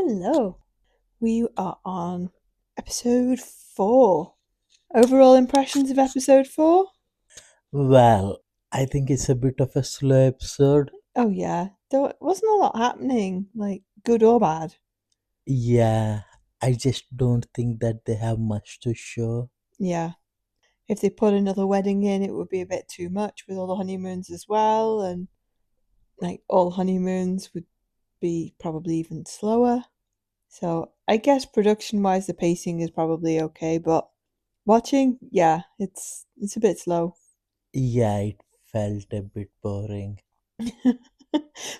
Hello. We are on episode 4. Overall impressions of episode 4? Well, I think it's a bit of a slow episode. Oh, yeah. There wasn't a lot happening, like good or bad. Yeah, I just don't think that they have much to show. Yeah. If they put another wedding in, it would be a bit too much with all the honeymoons as well. And like all honeymoons would be probably even slower. So I guess production wise, the pacing is probably okay. But watching, yeah, it's a bit slow. Yeah, it felt a bit boring.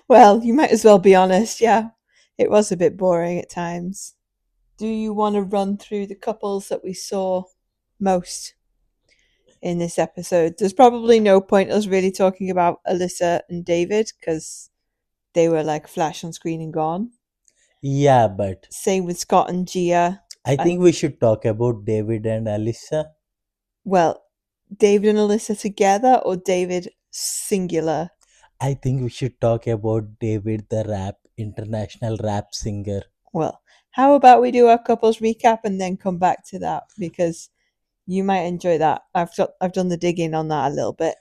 Well, you might as well be honest. Yeah, it was a bit boring at times. Do you want to run through the couples that we saw most in this episode? There's probably no point us really talking about Alyssa and David because they were like flash on screen and gone. Yeah, but Same with Scott and Gia. I And think we should talk about David and Alyssa. well, David and Alyssa together or David singular? I think we should talk about David the international rap singer. Well, how about we do our couples recap and then come back to that because you might enjoy that. I've done the digging on that a little bit.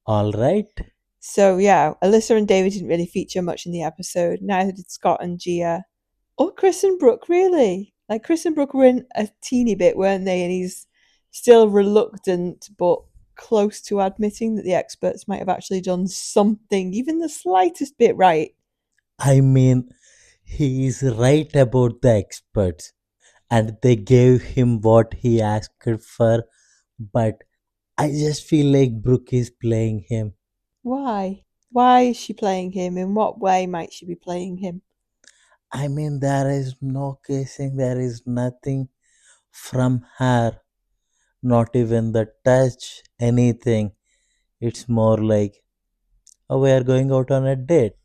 All right. So yeah, Alyssa and David didn't really feature much in the episode. Neither did Scott and Gia, or Chris and Brooke. Really, like Chris and Brooke were in a teeny bit, weren't they? And he's still reluctant, but close to admitting that the experts might have actually done something, even the slightest bit right. I mean, he is right about the experts, and they gave him what he asked for, but I just feel like Brooke is playing him. Why? Why is she playing him? In what way might she be playing him? I mean, there is no kissing, there is nothing from her, not even the touch, anything. It's more like, oh, we are going out on a date,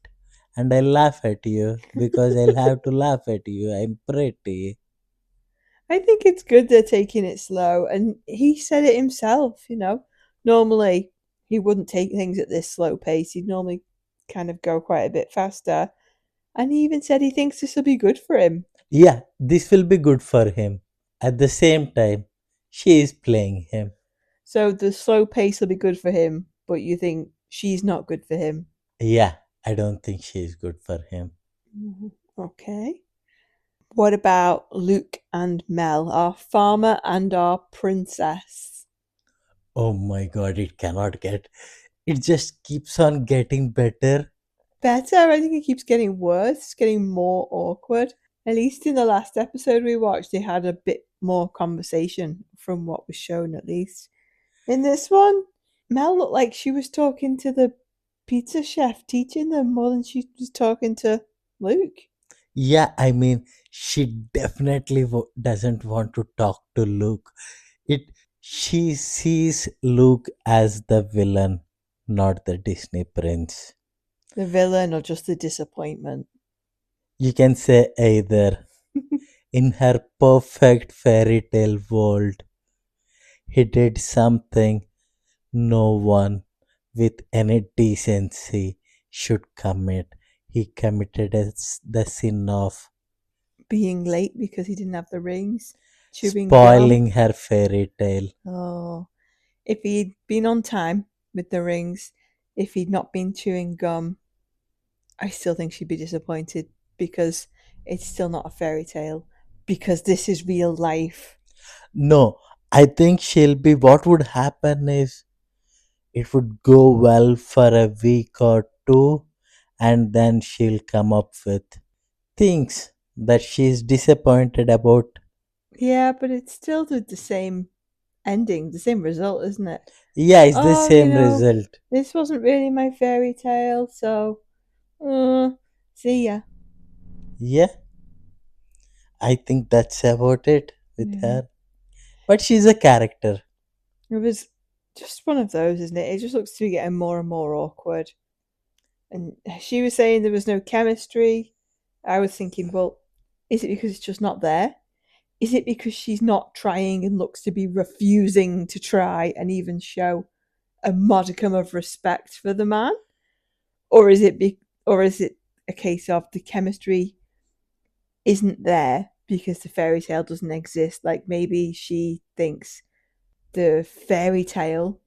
and I laugh at you because I'll have to laugh at you. I'm pretty. I think it's good they're taking it slow, and he said it himself. Normally he wouldn't take things at this slow pace. He'd normally kind of go quite a bit faster, and he even said he thinks this will be good for him. Yeah, this will be good for him. At the same time, she is playing him. So the slow pace will be good for him, but you think she's not good for him. Yeah, I don't think she is good for him. Okay. What about Luke and Mel, our farmer and our princess? Oh my god, it cannot get. It just keeps on getting better. Better. I think it keeps getting worse. It's getting more awkward. At least in the last episode we watched, they had a bit more conversation from what was shown, at least. In this one, Mel looked like she was talking to the pizza chef, teaching them more than she was talking to Luke. Yeah, I mean, she definitely doesn't want to talk to Luke. It She sees Luke as the villain, not the Disney prince. The villain or just the disappointment. You can say either. In her perfect fairy tale world, he did something no one with any decency should commit. He committed the sin of Being late because he didn't have the rings. Chewing gum. spoiling her fairy tale. Oh. If he'd been on time with the rings, if he'd not been chewing gum, I still think she'd be disappointed because it's still not a fairy tale. Because this is real life. No, I think she'll be. What would happen is it would go well for a week or two, and then she'll come up with things that she's disappointed about. Yeah, but it's still the same ending, the same result, isn't it? Yeah, it's the Oh, same result. this wasn't really my fairy tale, so uh, see ya. Yeah, I think that's about it with Yeah. her. But she's a character. It was just one of those, isn't it? It just looks to be getting more and more awkward. And she was saying there was no chemistry. I was thinking, well, is it because it's just not there? Is it because she's not trying and looks to be refusing to try and even show a modicum of respect for the man? Or is it a case of the chemistry isn't there because the fairy tale doesn't exist. Like maybe she thinks the fairy tale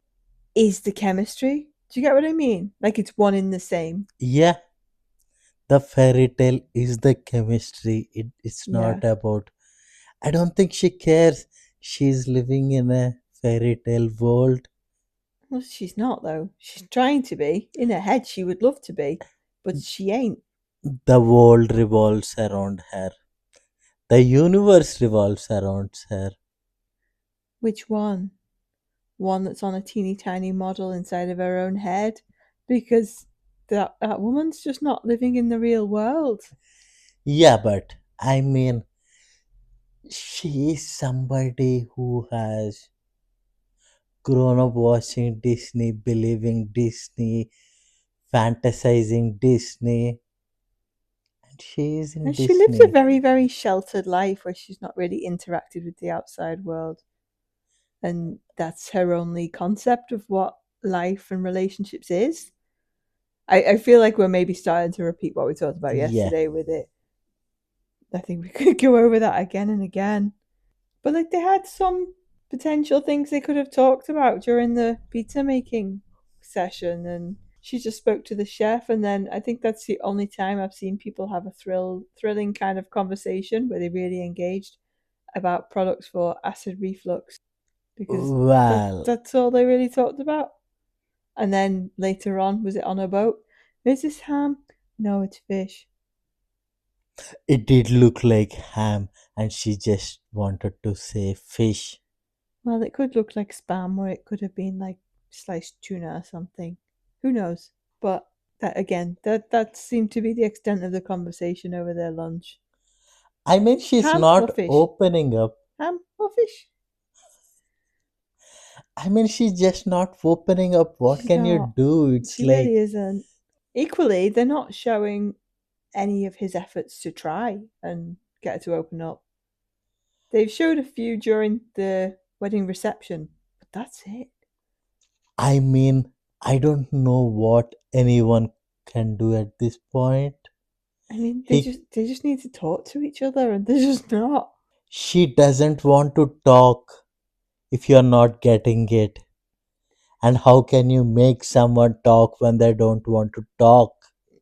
is the chemistry. Do you get what I mean? Like it's one in the same. Yeah, the fairy tale is the chemistry. It's Yeah. not about. I don't think she cares. She's living in a fairy tale world. Well, she's not though. She's trying to be. In her head, she would love to be, but she ain't. The world revolves around her. The universe revolves around her. Which one? One that's on a teeny tiny model inside of her own head? Because that woman's just not living in the real world. Yeah, but I mean, she is somebody who has grown up watching Disney, believing Disney, fantasizing Disney, and she is in And she lives a Disney. very, very sheltered life where she's not really interacted with the outside world. And that's her only concept of what life and relationships is. I feel like we're maybe starting to repeat what we talked about Yeah, yesterday with it. I think we could go over that again and again. But like they had some potential things they could have talked about during the pizza making session, and she just spoke to the chef, and then I think that's the only time I've seen people have a thrilling kind of conversation where they really engaged about products for acid reflux, because well, that's all they really talked about. And then later on, was it on a boat? Is this ham? No, it's fish. it did look like ham, and she just wanted to say fish. Well, it could look like spam, or it could have been like sliced tuna or something. Who knows? But that again, that seemed to be the extent of the conversation over their lunch. I mean, she's Ham or not fish? opening up. Ham or fish? I mean, she's just not opening up. What She's can you not. do? It's She really like, isn't. Equally, they're not showing any of his efforts to try and get her to open up. They've showed a few during the wedding reception, but that's it. I mean, I don't know what anyone can do at this point. I mean, they He, just need to talk to each other, and they're just not. she doesn't want to talk if you're not getting it. And how can you make someone talk when they don't want to talk?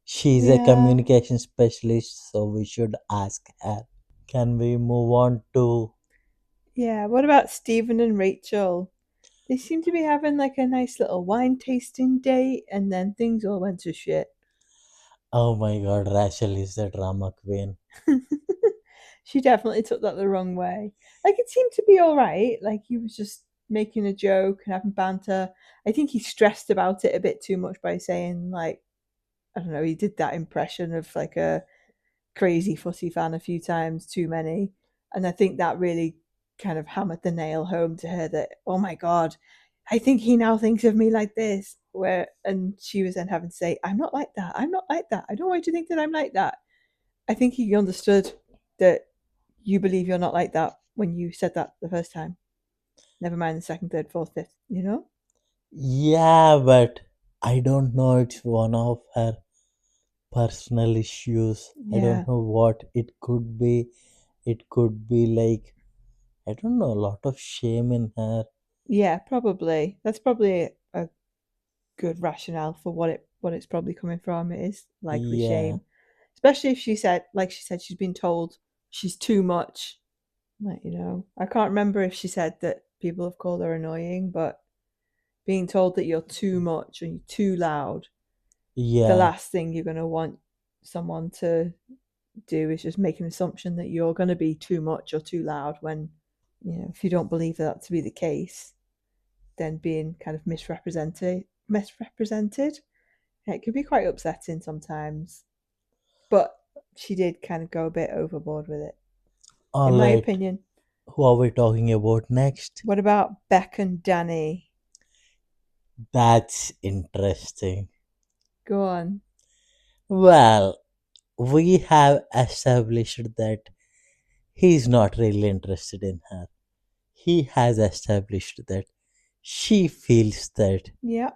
She's a Yeah, communication specialist, so we should ask her. Can we move on to? yeah. What about Stephen and Rachel? They seem to be having like a nice little wine tasting date, and then things all went to shit. Oh my god, Rachel is the drama queen. She definitely took that the wrong way. Like it seemed to be all right. Like he was just making a joke and having banter. I think he stressed about it a bit too much by saying like I don't know. He did that impression of like a crazy footy fan a few times too many, and I think that really kind of hammered the nail home to her that oh my god, I think he now thinks of me like this. Where and she was then having to say, I'm not like that. I'm not like that. I don't want you to think that I'm like that. I think he understood that you believe you're not like that when you said that the first time. Never mind the second, third, fourth, fifth. You know? Yeah, but I don't know. It's one of her personal issues. I Yeah, don't know what it could be. It could be like, I don't know, a lot of shame in her. yeah, probably. That's probably a good rationale for what it's probably coming from. It is likely Yeah, shame, especially if she said, like she said, she's been told she's too much. Like I can't remember if she said that people have called her annoying, but being told that you're too much and you're too loud, the yeah, last thing you're gonna want someone to do is just make an assumption that you're gonna be too much or too loud when if you don't believe that to be the case, then being kind of misrepresented, it can be quite upsetting sometimes. But she did kind of go a bit overboard with it, in my alright. opinion. Who are we talking about next? What about Beck and Danny? That's interesting. Go on. Well, we have established that he's not really interested in her. He has established that she feels that. Yeah.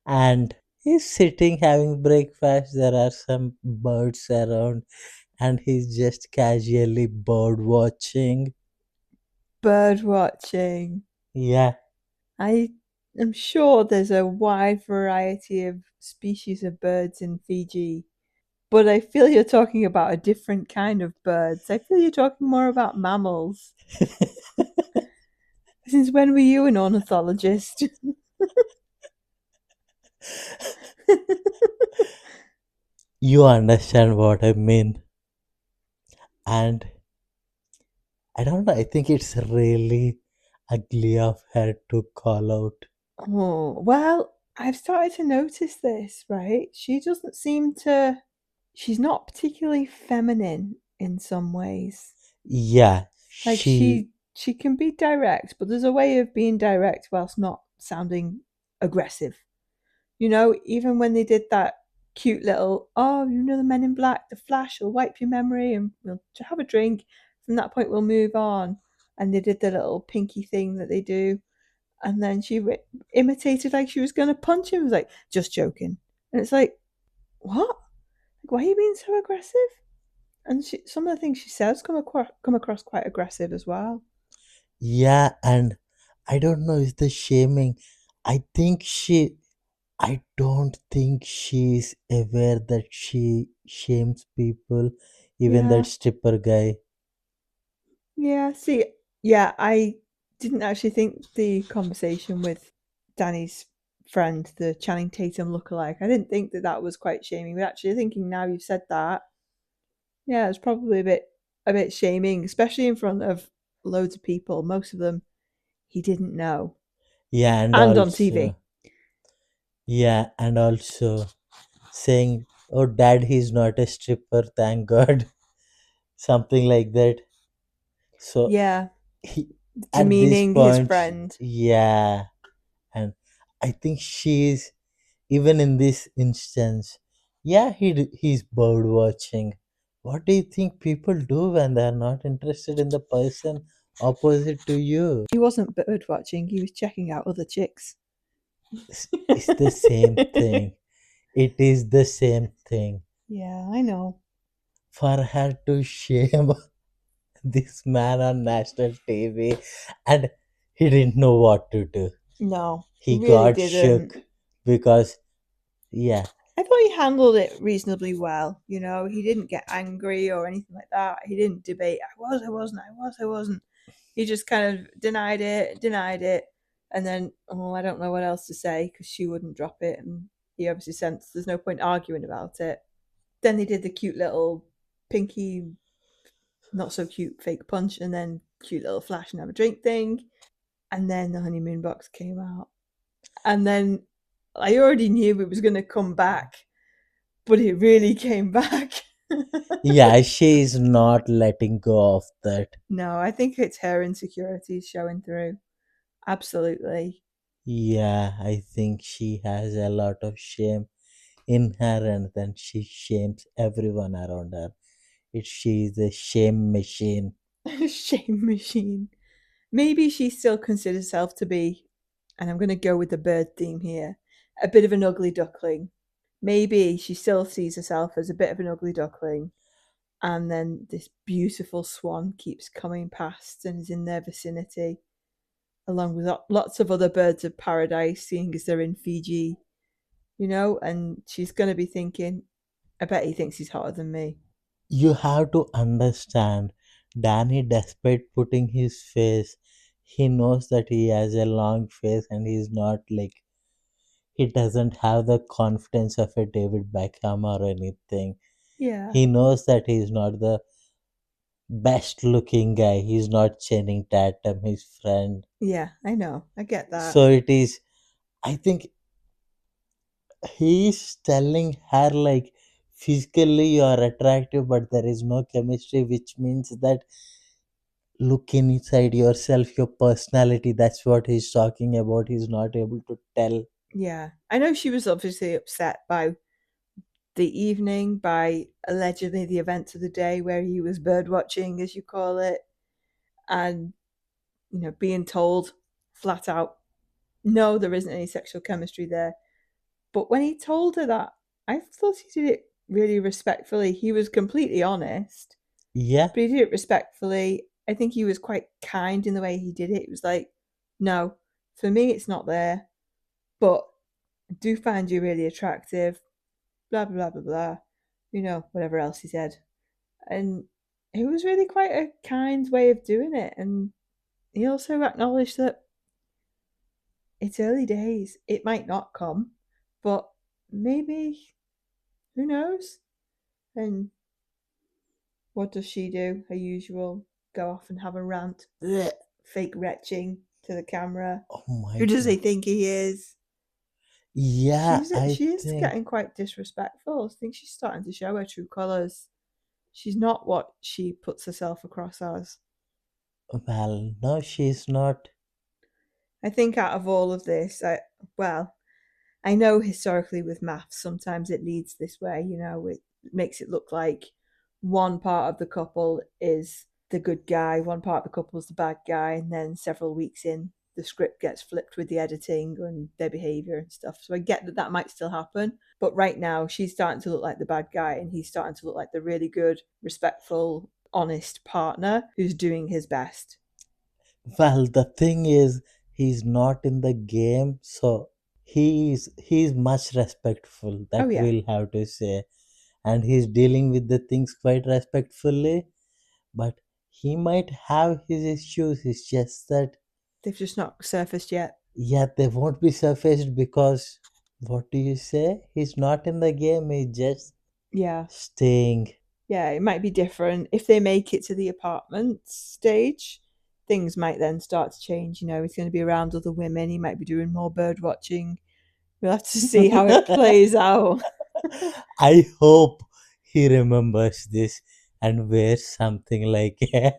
And he's sitting having breakfast. There are some birds around, and he's just casually bird watching. Bird watching. Yeah. I am sure there's a wide variety of species of birds in Fiji, but I feel you're talking about a different kind of birds. I feel you're talking more about mammals. Since when were you an ornithologist? You understand what I mean. And I don't know, I think it's really ugly of her to call out. Oh, well, I've started to notice this, right? She doesn't seem to, she's not particularly feminine in some ways. Yeah, Like she, she can be direct, but there's a way of being direct whilst not sounding aggressive. You know, even when they did that cute little, oh, you know, the Men in Black, the Flash will wipe your memory and we'll have a drink. From that point, we'll move on. And they did the little pinky thing that they do. And then she imitated like she was going to punch him. It was like, just joking. And it's like, what? Like, why are you being so aggressive? And some of the things she says come across quite aggressive as well. yeah, and I don't know, is the shaming. I think she, I don't think she's aware that she shames people, even that Yeah. stripper guy. Yeah, see, yeah, I didn't actually think the conversation with Danny's friend, the Channing Tatum lookalike, I didn't think that that was quite shaming. But actually, thinking now you've said that, yeah, it's probably a bit shaming, especially in front of loads of people. Most of them he didn't know, Yeah, and and on also, TV. yeah, and also saying, "Oh, Dad, he's not a stripper, thank God," something like that. So Yeah, he, at this demeaning his point, friend. yeah, and I think she's even in this instance, yeah, he's bird watching. What do you think people do when they're not interested in the person opposite to you? He wasn't bird watching; he was checking out other chicks. It's the same thing. It is the same thing. Yeah, I know. For her to shame this man on national TV, and he didn't know what to do. No, he He really got didn't. shook because, yeah, I thought he handled it reasonably well. You know, he didn't get angry or anything like that. He didn't debate. I wasn't. I wasn't. He just kind of denied it, and then oh, I don't know what else to say because she wouldn't drop it, and he obviously sensed there's no point arguing about it. Then they did the cute little pinky, not so cute fake punch, and then cute little flash and have a drink thing, and then the honeymoon box came out, and then I already knew it was going to come back, but it really came back. yeah, she is not letting go of that. No, I think it's her insecurities showing through. Absolutely. Yeah, I think she has a lot of shame in her, and then she shames everyone around her. She is a shame machine. Shame machine. Maybe she still considers herself to be, and I'm going to go with the bird theme here, a bit of an ugly duckling. Maybe she still sees herself as a bit of an ugly duckling, and then this beautiful swan keeps coming past and is in their vicinity, along with lots of other birds of paradise, seeing as they're in Fiji, you know, and she's going to be thinking, I bet he thinks he's hotter than me. You have to understand, Danny, despite putting his face, he knows that he has a long face and he's not like, he doesn't have the confidence of a David Beckham or anything. Yeah, He knows that he's not the best looking guy. He's not Channing Tatum, his friend. yeah, I know. I get that. So it is, I think he's telling her like, physically you are attractive, but there is no chemistry, which means that look inside yourself, your personality. That's what he's talking about. He's not able to tell. Yeah. I know she was obviously upset by the evening, by allegedly the events of the day where he was bird watching, as you call it, and, you know, being told flat out, no, there isn't any sexual chemistry there. But when he told her that, I thought he did it really respectfully. He was completely honest, Yeah, but he did it respectfully. I think he was quite kind in the way he did it. It was like, no, for me, it's not there, but I do find you really attractive, blah, blah, blah, blah, blah. Whatever else he said. And it was really quite a kind way of doing it. And he also acknowledged that it's early days. It might not come, but maybe, who knows? And what does she do? Her usual go off and have a rant, blech, fake retching to the camera. oh my Who does he god. think he is? Yeah, I She is think, getting quite disrespectful. I think she's starting to show her true colours. She's not what she puts herself across as. well, no, she's not. I think out of all of this, well, I know historically with maths, sometimes it leads this way, it makes it look like one part of the couple is the good guy, one part of the couple is the bad guy, and then several weeks in, the script gets flipped with the editing and their behavior and stuff. So I get that that might still happen. But right now, she's starting to look like the bad guy, and he's starting to look like the really good, respectful, honest partner who's doing his best. Well, the thing is, he's not in the game, so he's much respectful. Oh, That yeah, we'll have to say, and he's dealing with the things quite respectfully. But he might have his issues. It's just that, they've just not surfaced yet. yeah, they won't be surfaced because what do you say? He's not in the game. He's just Yeah. staying. Yeah, it might be different. If they make it to the apartment stage, things might then start to change. He's going to be around other women. He might be doing more bird watching. We'll have to see how it plays out. I hope he remembers this and wears something like a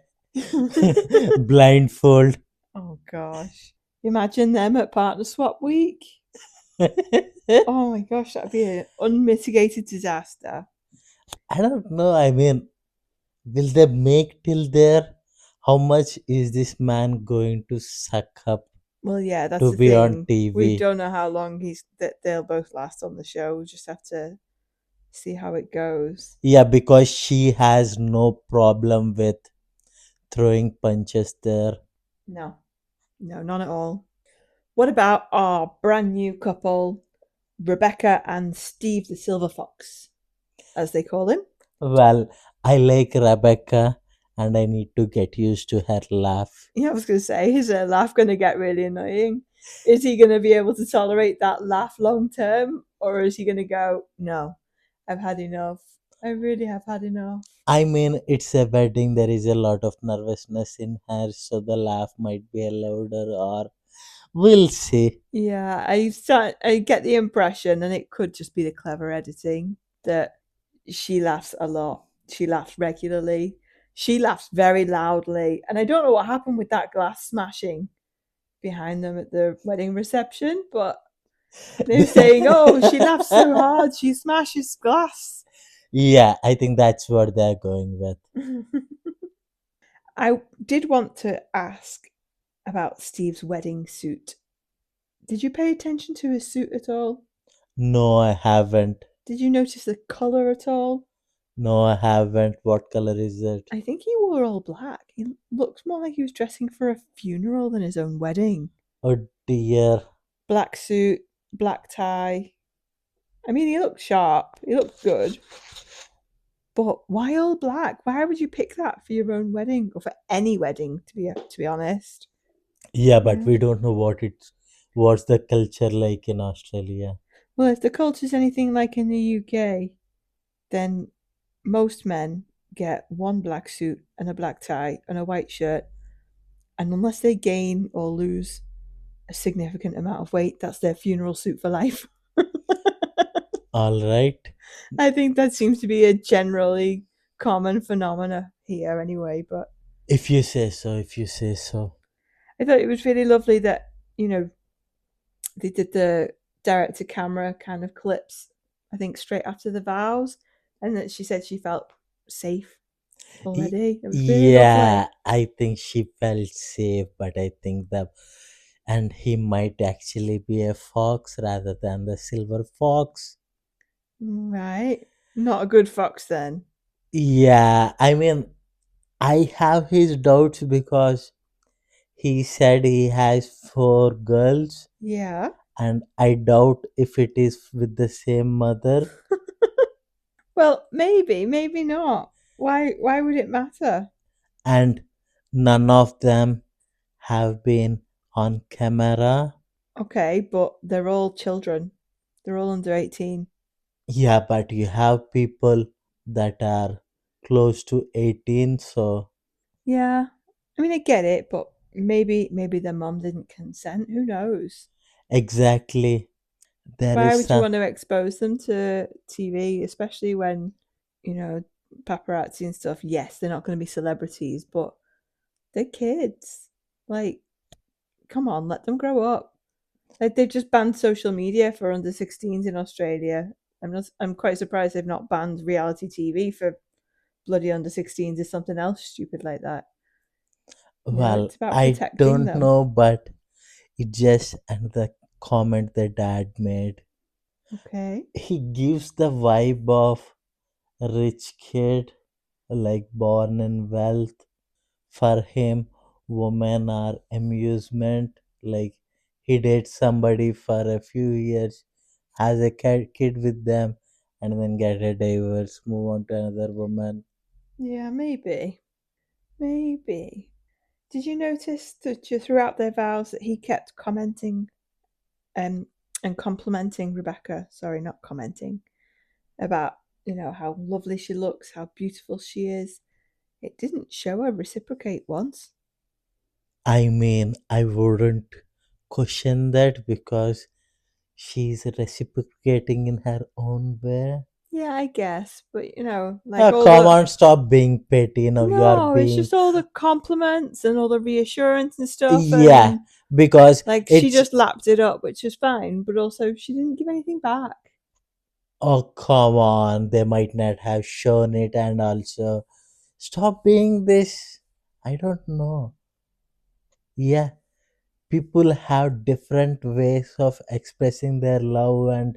blindfold. Oh gosh. Imagine them at partner swap week. Oh my gosh, that'd be an unmitigated disaster. I don't know. I mean, will they make till there? How much is this man going to suck up Well, yeah, that's to the be on thing. We TV? don't know how long he's that they'll both last on the show. We just have to see how it goes. Yeah, because she has no problem with throwing punches there. No, no, none at all. What about our brand new couple, Rebecca and Steve the Silver Fox, as they call him? Well, I like Rebecca and I need to get used to her laugh. Yeah, I was going to say, is her laugh going to get really annoying? Is he going to be able to tolerate that laugh long term? Or is he going to go, no, I've had enough. I really have had enough. I mean, it's a wedding, there is a lot of nervousness in her, so the laugh might be louder, or we'll see. Yeah, I get the impression, and it could just be the clever editing, that she laughs a lot. She laughs regularly. She laughs very loudly. And I don't know what happened with that glass smashing behind them at the wedding reception, but they were saying, oh, she laughs so hard, she smashes glass. Yeah, I think that's what they're going with. I did want to ask about Steve's wedding suit. Did you pay attention to his suit at all? No, I haven't. Did you notice the colour at all? No, I haven't. What color is it? I think he wore all black. He looked more like he was dressing for a funeral than his own wedding. Oh dear. Black suit, black tie. I mean, he looked sharp. He looked good. But why all black? Why would you pick that for your own wedding or for any wedding? To be honest, Yeah, but yeah. we don't know what's the culture like in Australia. Well, if the culture's anything like in the UK, then most men get one black suit and a black tie and a white shirt, and unless they gain or lose a significant amount of weight, that's their funeral suit for life. All right. I think that seems to be a generally common phenomena here, anyway. But If you say so, if you say so. I thought it was really lovely that they did the direct to camera kind of clips. I think straight after the vows, and that she said she felt safe Y- already. It was really Yeah, lovely. I think she felt safe, but I think that, and he might actually be a fox rather than the silver fox. Right. Not a good fox then. Yeah, I mean, I have his doubts because he said he has four girls, Yeah. and I doubt if it is with the same mother, Well, maybe, maybe not. Why would it matter? and none of them have been on camera. Okay, but they're all children. They're all under 18. Yeah, but you have people that are close to 18, so Yeah. I mean, I get it, but maybe their mom didn't consent. Who knows? exactly. There Why is would you some. want to expose them to TV, especially when, you know, paparazzi and stuff? Yes, they're not going to be celebrities, but they're kids. Like, come on, let them grow up. Like they've just banned social media for under 16s in Australia. I'm quite surprised they've not banned reality TV for bloody under 16s or something else stupid like that. Well, It's about I protecting don't them. know, but it just another comment the dad made. Okay. He gives the vibe of rich kid, like born in wealth. For him, women are amusement. Like he dates somebody for a few years, has a kid with them, and then get a divorce, move on to another woman. Yeah, maybe. Maybe. Did you notice that throughout their vows that he kept commenting um, and complimenting Rebecca? Sorry, not commenting about how lovely she looks, how beautiful she is. It didn't show her reciprocate once. I mean, I wouldn't question that because she's reciprocating in her own way. Yeah, I guess, but like Oh, all come the on, stop being petty. Now you are no, it's being. just all the compliments and all the reassurance and stuff, and Yeah, then because like she it's. just lapped it up, which is fine, but also she didn't give anything back. Oh, come on. They might not have shown it, and also. Stop being this. I don't know. Yeah, people have different ways of expressing their love and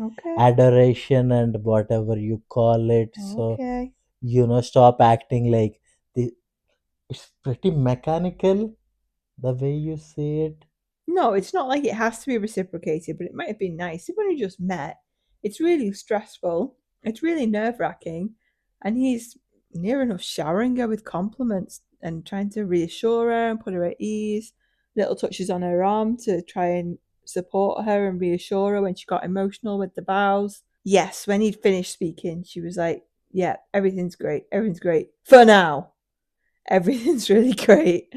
Okay, adoration and whatever you call it. So, okay. stop acting like the. It's pretty mechanical the way you say it. No, it's not like it has to be reciprocated, but it might have been nice. If when you just met, it's really stressful. It's really nerve wracking. And he's near enough showering her with compliments and trying to reassure her and put her at ease. Little touches on her arm to try and support her and reassure her when she got emotional with the vows. Yes, when he'd finished speaking, she was like, yeah, everything's great. Everything's great. For now. Everything's really great.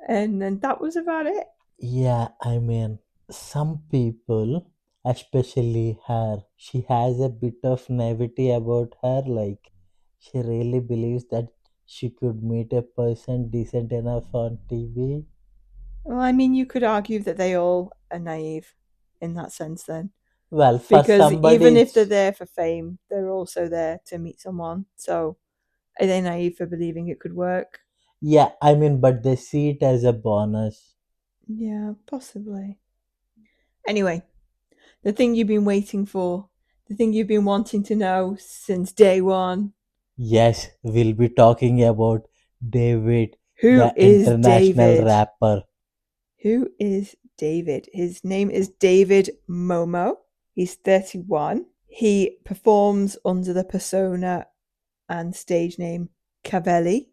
And then that was about it. Yeah, I mean, some people, especially her, she has a bit of naivety about her. Like, she really believes that she could meet a person decent enough on TV. Well, I mean, you could argue that they all are naive in that sense, then, Well, for because somebody, even if they're it's. there for fame, they're also there to meet someone. So, are they naive for believing it could work? Yeah, I mean, but they see it as a bonus. Yeah, possibly. Anyway, the thing you've been waiting for, the thing you've been wanting to know since day one. Yes, we'll be talking about David, Who the is international David? rapper. Who is David? His name is David Momo. He's 31. He performs under the persona and stage name Cavelli.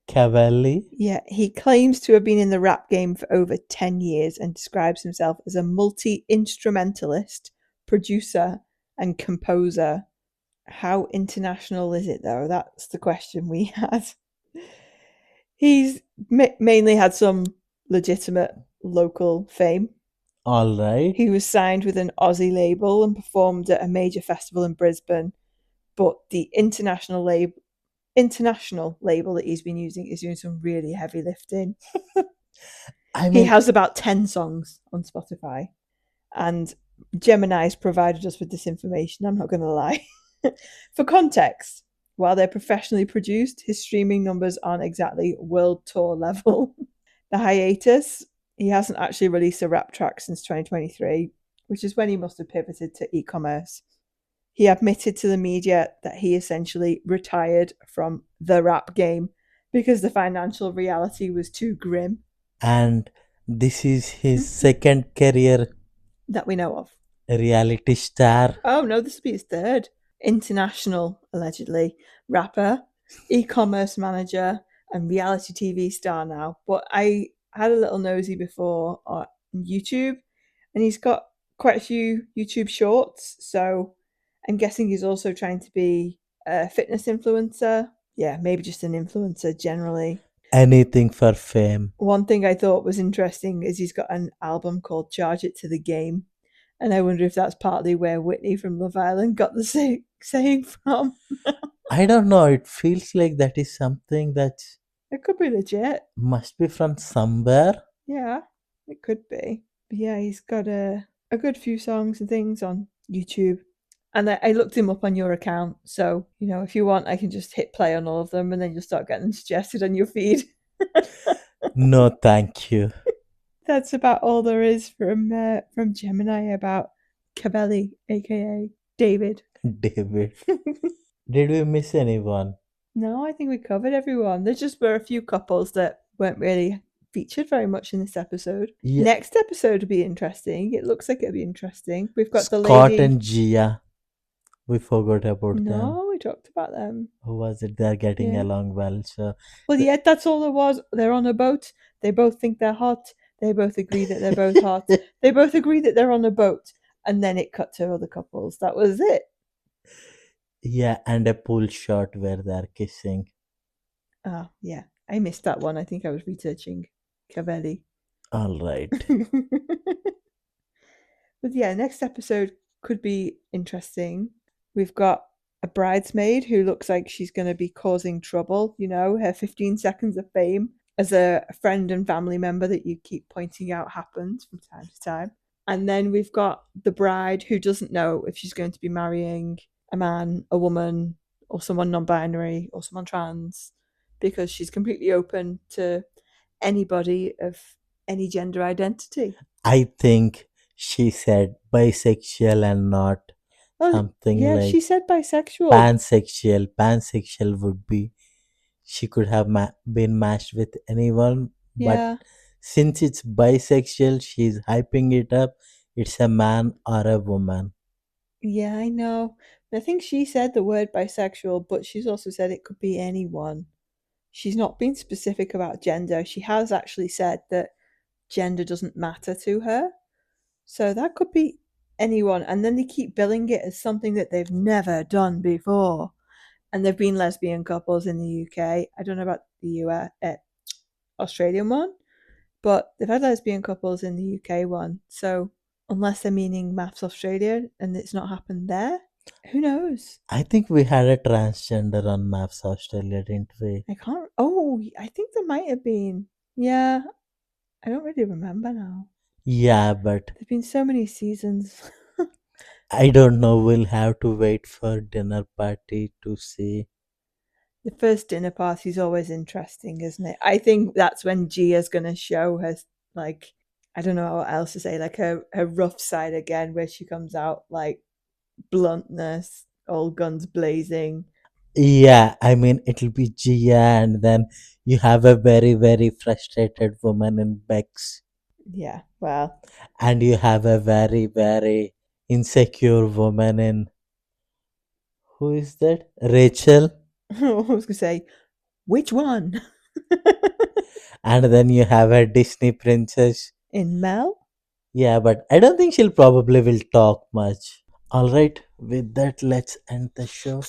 Cavalli. Yeah, he claims to have been in the rap game for over 10 years and describes himself as a multi instrumentalist, producer, and composer. How international is it, though? That's the question we had. He's mainly had some legitimate local fame. All right. He was signed with an Aussie label and performed at a major festival in Brisbane, but the international label that he's been using is doing some really heavy lifting. I He mean, has about 10 songs on Spotify, and Gemini's provided us with this information. I'm not going to lie. For context, while they're professionally produced, his streaming numbers aren't exactly world tour level. The hiatus, he hasn't actually released a rap track since 2023, which is when he must have pivoted to e commerce. He admitted to the media that he essentially retired from the rap game because the financial reality was too grim. And this is his second career That we know of. reality star. Oh no, this will be his third. International, allegedly, rapper, e commerce manager, and reality TV star now. But I had a little nosy before on YouTube, and he's got quite a few YouTube shorts. So I'm guessing he's also trying to be a fitness influencer. Yeah, maybe just an influencer generally. Anything for fame. One thing I thought was interesting is he's got an album called Charge It to the Game. And I wonder if that's partly where Whitney from Love Island got the saying from. I don't know. It feels like that is something that It could be legit. must be from somewhere. Yeah, it could be. But yeah, he's got a good few songs and things on YouTube. And I looked him up on your account. So, if you want, I can just hit play on all of them and then you'll start getting them suggested on your feed. No, thank you, That's about all there is from Gemini about Cavelli, aka David. David. Did we miss anyone? No, I think we covered everyone. There just were a few couples that weren't really featured very much in this episode. Yeah, Next episode will be interesting. It looks like it'll be interesting. We've got the Scott lady. and Gia. We forgot about them. No, we talked about them. Who was it? They're getting Yeah. along well. So Well, yeah, that's all there was. They're on a boat. They both think they're hot. They both agree that they're both hot. They both agree that they're on a boat. And then it cut to other couples. That was it. yeah, and a pool shot where they're kissing. Oh, yeah. I missed that one. I think I was researching Cavelli. All right. But yeah, next episode could be interesting. We've got a bridesmaid who looks like she's going to be causing trouble, her 15 seconds of fame as a friend and family member that you keep pointing out happens from time to time. And then we've got the bride who doesn't know if she's going to be marrying a man, a woman, or someone non binary, or someone trans, because she's completely open to anybody of any gender identity. I think she said bisexual and not Oh, something yeah, like she said bisexual. pansexual. Pansexual would be she could have been matched with anyone, Yeah, but since it's bisexual, she's hyping it up. It's a man or a woman. yeah, I know. I think she said the word bisexual, but she's also said it could be anyone. She's not been specific about gender. She has actually said that gender doesn't matter to her. So that could be anyone. And then they keep billing it as something that they've never done before. And there've been lesbian couples in the UK. I don't know about the US, Australian one, but they've had lesbian couples in the UK one. So unless they're meaning MAFS Australia and it's not happened there, who knows? I think we had a transgender on Maps Australia, didn't we? I can't. Oh, I think there might have been. Yeah, I don't really remember now. Yeah, but There've been so many seasons. I don't know. We'll have to wait for dinner party to see. The first dinner party is always interesting, isn't it? I think that's when Gia's going to show her, like, I don't know what else to say, like her rough side again, where she comes out like bluntness, all guns blazing. Yeah, I mean, it'll be Gia, and then you have a very, very frustrated woman in Bex, Yeah, well, and you have a very, very insecure woman in who is that? Rachel, I was going to say, which one? and then you have a Disney princess. In Mel? Yeah, but I don't think she'll probably will talk much. All right, with that, let's end the show.